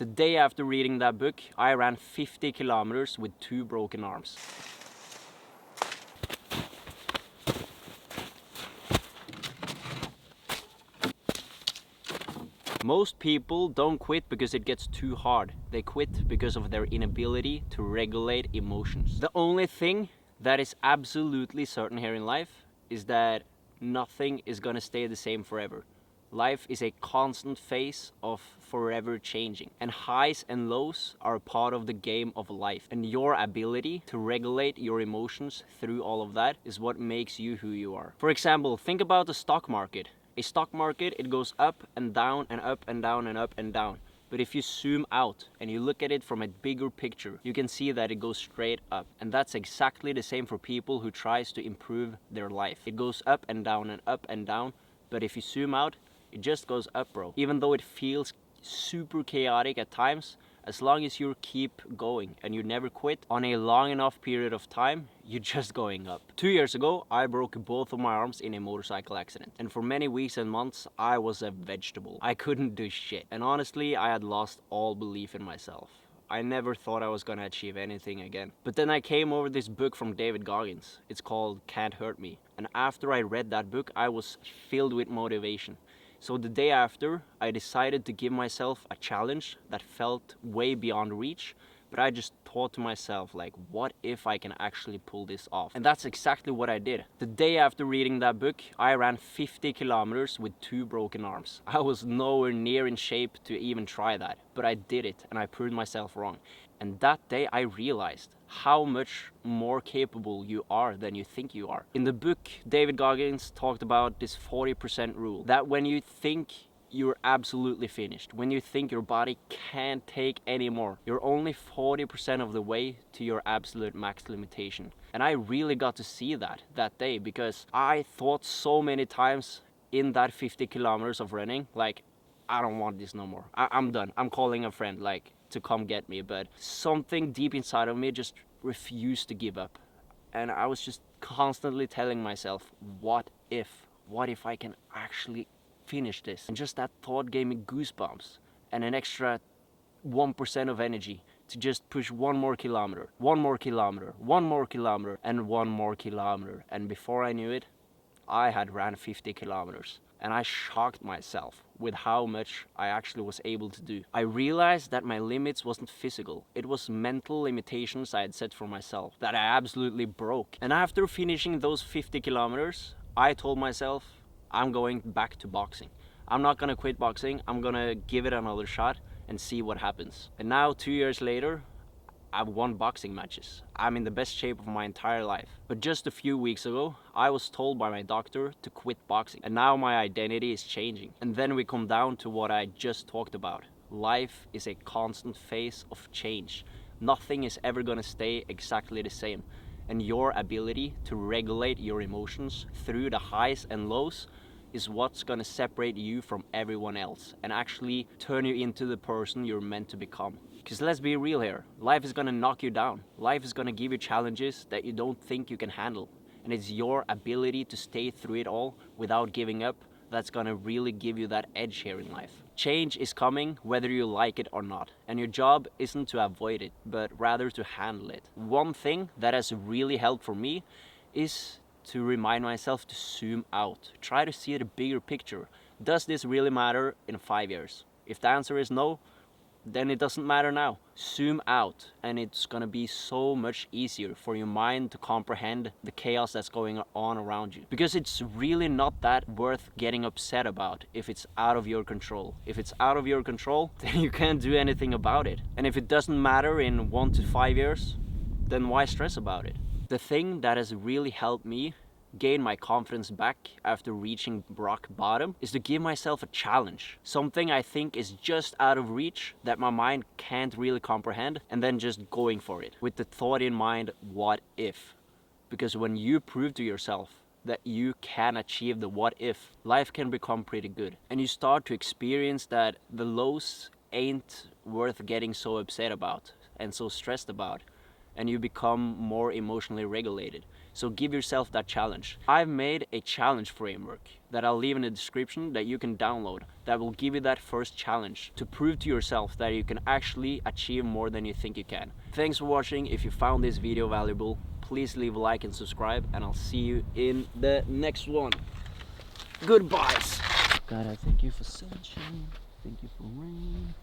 The day after reading that book, I ran 50 kilometers with 2 broken arms. Most people don't quit because it gets too hard. They quit because of their inability to regulate emotions. The only thing that is absolutely certain here in life is that nothing is gonna stay the same forever. Life is a constant phase of forever changing, and highs and lows are a part of the game of life, and your ability to regulate your emotions through all of that is what makes you who you are. For example, think about the stock market. A stock market, it goes up and down and up and down and up and down. But if you zoom out and you look at it from a bigger picture, you can see that it goes straight up. And that's exactly the same for people who tries to improve their life. It goes up and down and up and down, but if you zoom out, it just goes up, bro. Even though it feels super chaotic at times, as long as you keep going and you never quit on a long enough period of time, you're just going up. 2 years ago, I broke both of my arms in a motorcycle accident. And for many weeks and months, I was a vegetable. I couldn't do shit. And honestly, I had lost all belief in myself. I never thought I was gonna achieve anything again. But then I came over this book from David Goggins. It's called Can't Hurt Me. And after I read that book, I was filled with motivation. So the day after, I decided to give myself a challenge that felt way beyond reach, but I just thought to myself, like, what if I can actually pull this off? And that's exactly what I did. The day after reading that book, I ran 50 kilometers with 2 broken arms. I was nowhere near in shape to even try that, but I did it and I proved myself wrong. And that day I realized how much more capable you are than you think you are. In the book, David Goggins talked about this 40% rule, that when you think you're absolutely finished, when you think your body can't take anymore, you're only 40% of the way to your absolute max limitation. And I really got to see that day, because I thought so many times in that 50 kilometers of running, like, I don't want this no more. I'm done. I'm calling a friend, like, to come get me. But something deep inside of me just refused to give up. And I was just constantly telling myself, what if? What if I can actually finish this? And just that thought gave me goosebumps and an extra 1% of energy to just push one more kilometer, one more kilometer, one more kilometer, and one more kilometer. And before I knew it, I had ran 50 kilometers. And I shocked myself with how much I actually was able to do. I realized that my limits wasn't physical. It was mental limitations I had set for myself that I absolutely broke. And after finishing those 50 kilometers, I told myself, I'm going back to boxing. I'm not gonna quit boxing. I'm gonna give it another shot and see what happens. And now, 2 years later, I've won boxing matches. I'm in the best shape of my entire life. But just a few weeks ago, I was told by my doctor to quit boxing. And now my identity is changing. And then we come down to what I just talked about. Life is a constant phase of change. Nothing is ever gonna stay exactly the same. And your ability to regulate your emotions through the highs and lows is what's gonna separate you from everyone else and actually turn you into the person you're meant to become. Because let's be real here, life is gonna knock you down. Life is gonna give you challenges that you don't think you can handle. And it's your ability to stay through it all without giving up that's gonna really give you that edge here in life. Change is coming whether you like it or not. And your job isn't to avoid it, but rather to handle it. One thing that has really helped for me is to remind myself to zoom out. Try to see the bigger picture. Does this really matter in 5 years? If the answer is no, then it doesn't matter now. Zoom out, and it's gonna be so much easier for your mind to comprehend the chaos that's going on around you. Because it's really not that worth getting upset about if it's out of your control. If it's out of your control, then you can't do anything about it. And if it doesn't matter in 1 to 5 years, then why stress about it? The thing that has really helped me gain my confidence back after reaching rock bottom is to give myself a challenge. Something I think is just out of reach that my mind can't really comprehend, and then just going for it with the thought in mind, what if? Because when you prove to yourself that you can achieve the what if, life can become pretty good. And you start to experience that the lows ain't worth getting so upset about and so stressed about. And you become more emotionally regulated. So give yourself that challenge. I've made a challenge framework that I'll leave in the description that you can download that will give you that first challenge to prove to yourself that you can actually achieve more than you think you can. Thanks for watching. If you found this video valuable, please leave a like and subscribe, and I'll see you in the next one. Goodbyes. God, I thank you for sunshine. Thank you for rain.